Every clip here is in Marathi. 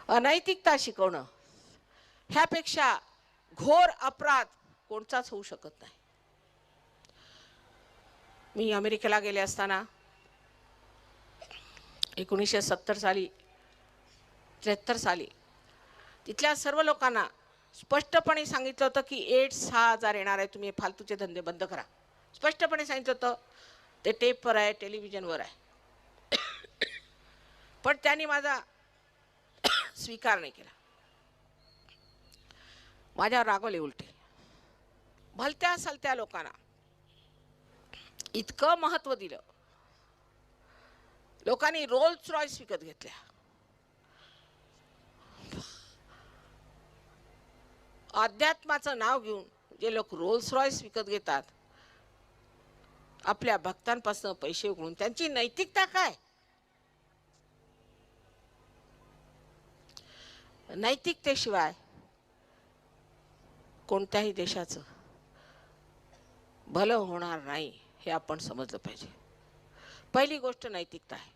अनैतिकता शिकवणं ह्यापेक्षा घोर अपराध कोणताच होऊ शकत नाही. मी अमेरिकेला गेले असताना 1970 साली 73 साली तिथल्या सर्व लोकांना स्पष्टपणे सांगितलं होतं की एड्स हा आजार येणार आहे, तुम्ही फालतूचे धंदे बंद करा. स्पष्टपणे सांगितलं होतं. ते टेपवर आहे, टेलिव्हिजनवर आहे. पण त्यांनी माझा स्वीकार नाही केला. माझ्यावर रागवले उलटे. भलत्या सलत्या लोकांना इतकं महत्त्व दिलं. लोकांनी रोल्स रॉयस विकत घेतल्या. अध्यात्माचं नाव घेऊन जे लोक रोल्स रॉयस विकत घेतात, आपल्या भक्तांपासून पैसे उकळून, त्यांची नैतिकता काय? नैतिकतेशिवाय कोणत्याही देशाचं भलं होणार नाही हे आपण समजलं पाहिजे. पहिली गोष्ट नैतिकता आहे.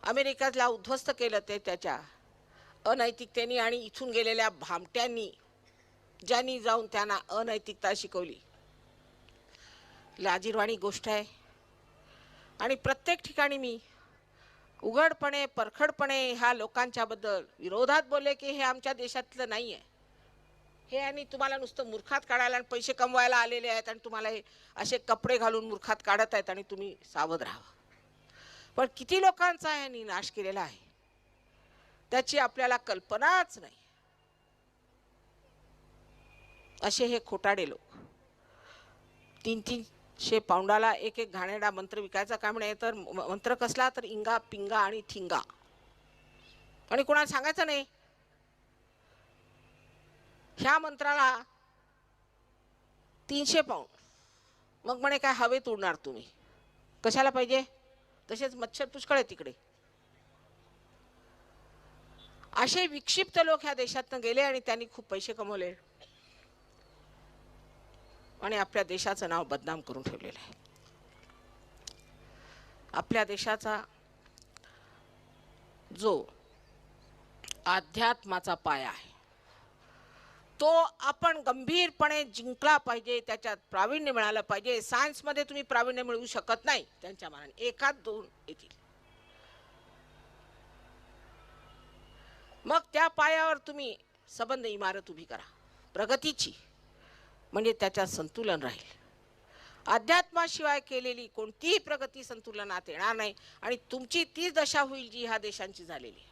अमेरिकेला उद्ध्वस्त केलं ते त्याच्या अनैतिकतेने आणि इथून गेलेल्या भामट्यांनी, ज्यांनी जाऊन त्यांना अनैतिकता शिकवली. लाजिरवाणी गोष्ट आहे. आणि प्रत्येक ठिकाणी मी उघडपणे परखडपणे ह्या लोकांच्या बद्दल विरोधात बोलले की हे आमच्या देशातलं नाही आहे, हे आणि तुम्हाला नुसतं मूर्खात काढायला आणि पैसे कमवायला आलेले आहेत आणि तुम्हाला हे असे कपडे घालून मूर्खात काढत आहेत आणि तुम्ही सावध राहावं. पण किती लोकांचा यांनी नाश केलेला आहे त्याची आपल्याला कल्पनाच नाही. असे हे खोटाडे लोक 300 पाऊंडाला एक एक घाणेरडा मंत्र विकायचा काय म्हणे. तर मंत्र कसला? तर इंगा पिंगा आणि थिंगा. आणि कोणाला सांगायचं नाही. ह्या मंत्राला 300 पाऊंड. मग म्हणे काय हवेत उडणार तुम्ही, कशाला पाहिजे? तसेच मच्छर पुष्कळ आहे तिकडे. असे विक्षिप्त लोक ह्या देशातून गेले आणि त्यांनी खूप पैसे कमवले आणि आपल्या देशाचं नाव बदनाम करून ठेवलेलं आहे. आपल्या देशाचा जो अध्यात्माचा पाया आहे तो आपण गंभीरपणे जिंकला पाहिजे. त्याच्यात प्रावीण्य मिळालं पाहिजे. सायन्समध्ये तुम्ही प्रावीण्य मिळवू शकत नाही त्यांच्या मानाने, एकात दोन येतील. मग त्या पायावर तुम्ही संबंध इमारत उभी करा प्रगतीची, म्हणजे त्याच्यात संतुलन राहील. अध्यात्माशिवाय केलेली कोणतीही प्रगती संतुलनात येणार नाही आणि तुमची ती दशा होईल जी ह्या देशांची झालेली.